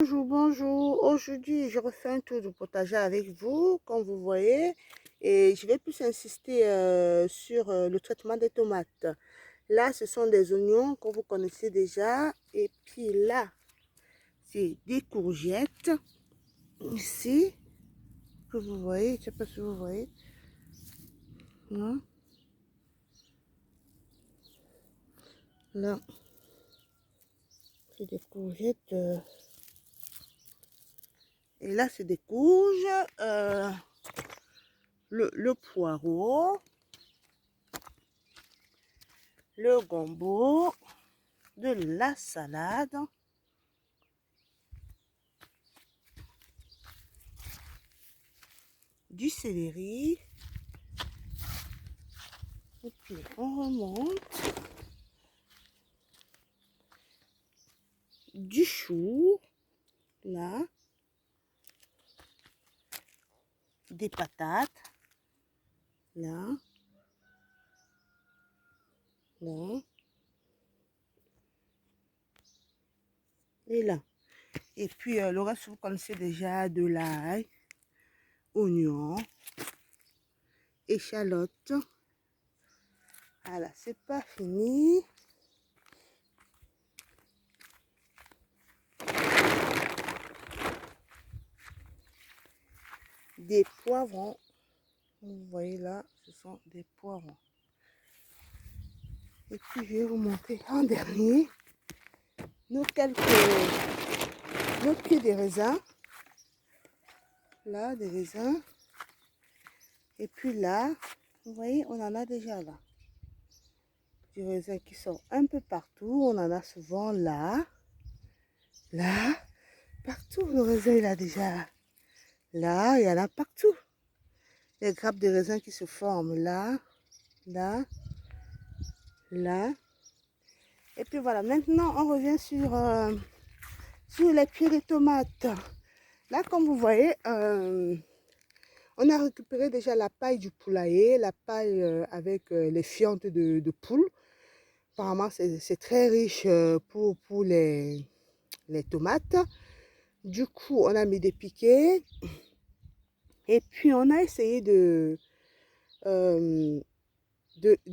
Bonjour, bonjour. Aujourd'hui, je refais un tour du potager avec vous, comme vous voyez. Et je vais plus insister sur le traitement des tomates. Là, ce sont des oignons que vous connaissez déjà. Et puis là, c'est des courgettes. Ici, que vous voyez, je ne sais pas si vous voyez. Non? Là, c'est des courgettes. Et là, c'est des courges. Le poireau. Le gombo. De la salade. Du céleri. Et puis on remonte. Du chou. Là. Des patates. Là. Là. Et là. Et puis le reste, vous connaissez déjà de l'ail, oignon, échalote. Voilà, c'est pas fini. Des poivrons. Vous voyez là, ce sont des poivrons. Et puis je vais vous montrer en dernier nos pieds de raisin. Là, des raisins. Et puis là, vous voyez, on en a déjà là. Des raisins qui sont un peu partout. On en a souvent là. Là. Partout, le raisin, il a déjà. Là, il y en a partout. Les grappes de raisin qui se forment là. Là. Là. Et puis voilà, maintenant, on revient sur les pieds de tomates. Là, comme vous voyez, on a récupéré déjà la paille du poulailler, la paille avec les fientes de poule. Apparemment, c'est très riche pour les tomates. Du coup, on a mis des piquets. Et puis, on a essayé de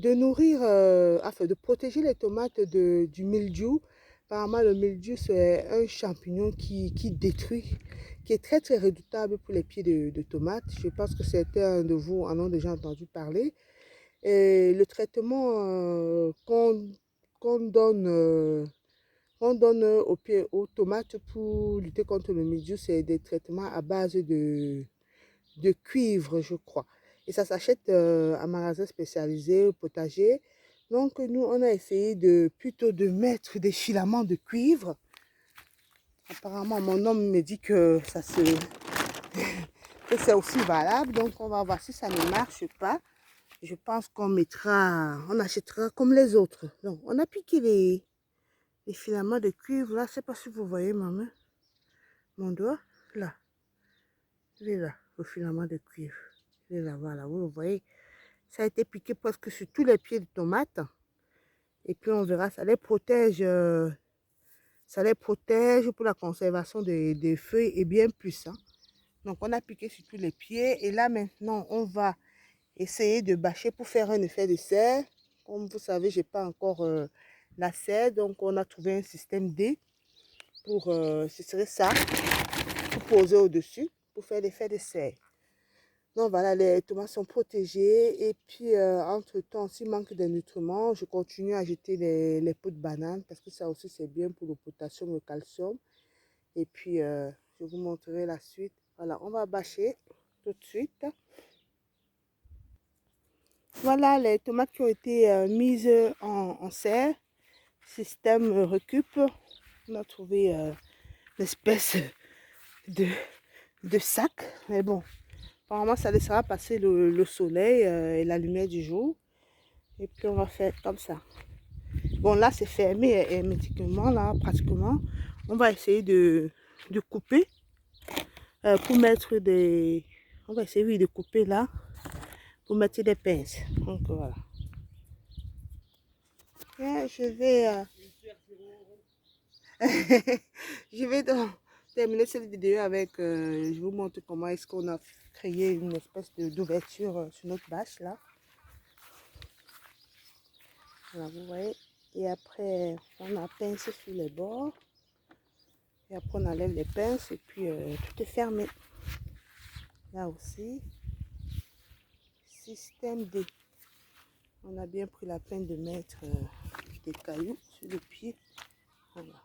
nourrir, enfin, de protéger les tomates du mildiou. Apparemment, le mildiou, c'est un champignon qui détruit, qui est très, très redoutable pour les pieds de tomates. Je pense que certains de vous en ont déjà entendu parler. Et le traitement qu'on donne, aux tomates pour lutter contre le mildiou, c'est des traitements à base de cuivre, je crois. Et ça s'achète à magasin spécialisé au potager. Donc, nous, on a essayé plutôt de mettre des filaments de cuivre. Apparemment, mon homme me dit que que c'est aussi valable. Donc, on va voir si ça ne marche pas. Je pense qu'on achètera comme les autres. Donc, on a piqué les filaments de cuivre. Là, je ne sais pas si vous voyez ma main, mon doigt. Là, il est là, le filament de cuivre. Il est là, voilà, vous le voyez. Ça a été piqué presque sur tous les pieds de tomates. Et puis, on verra, ça les protège pour la conservation des feuilles et bien plus. Donc, on a piqué sur tous les pieds. Et là, maintenant, on va essayer de bâcher pour faire un effet de serre. Comme vous savez, je n'ai pas encore la serre. Donc, on a trouvé un système D ce serait ça, pour poser au-dessus, pour faire l'effet de serre. Donc, voilà, les tomates sont protégées. Et puis, entre-temps, s'il manque des nutriments, je continue à jeter les peaux de banane parce que ça aussi, c'est bien pour le potassium, le calcium. Et puis, je vous montrerai la suite. Voilà, on va bâcher tout de suite. Voilà les tomates qui ont été mises en serre. Système récup. On a trouvé une espèce de sac. Mais bon, apparemment, ça laissera passer le soleil et la lumière du jour. Et puis, on va faire comme ça. Bon, là, c'est fermé hermétiquement, là, pratiquement. On va essayer de couper pour mettre des... On va essayer, oui, de couper là pour mettre des pinces. Donc, voilà. Bien, je vais... je vais terminer cette vidéo avec, je vous montre comment est-ce qu'on a créé une espèce d'ouverture sur notre bâche là. Voilà, vous voyez. Et après, on a pince sur les bords. Et après, on enlève les pinces et puis tout est fermé. Là aussi, système D. On a bien pris la peine de mettre des cailloux sur le pied. Voilà.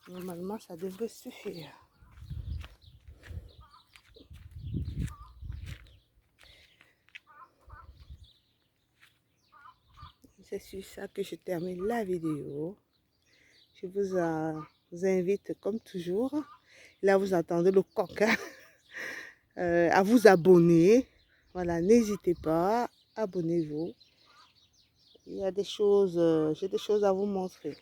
Normalement, ça devrait suffire. C'est sur ça que je termine la vidéo. Je vous invite, comme toujours, là vous entendez le coquin, à vous abonner. Voilà, n'hésitez pas, abonnez-vous. Il y a des choses, j'ai des choses à vous montrer.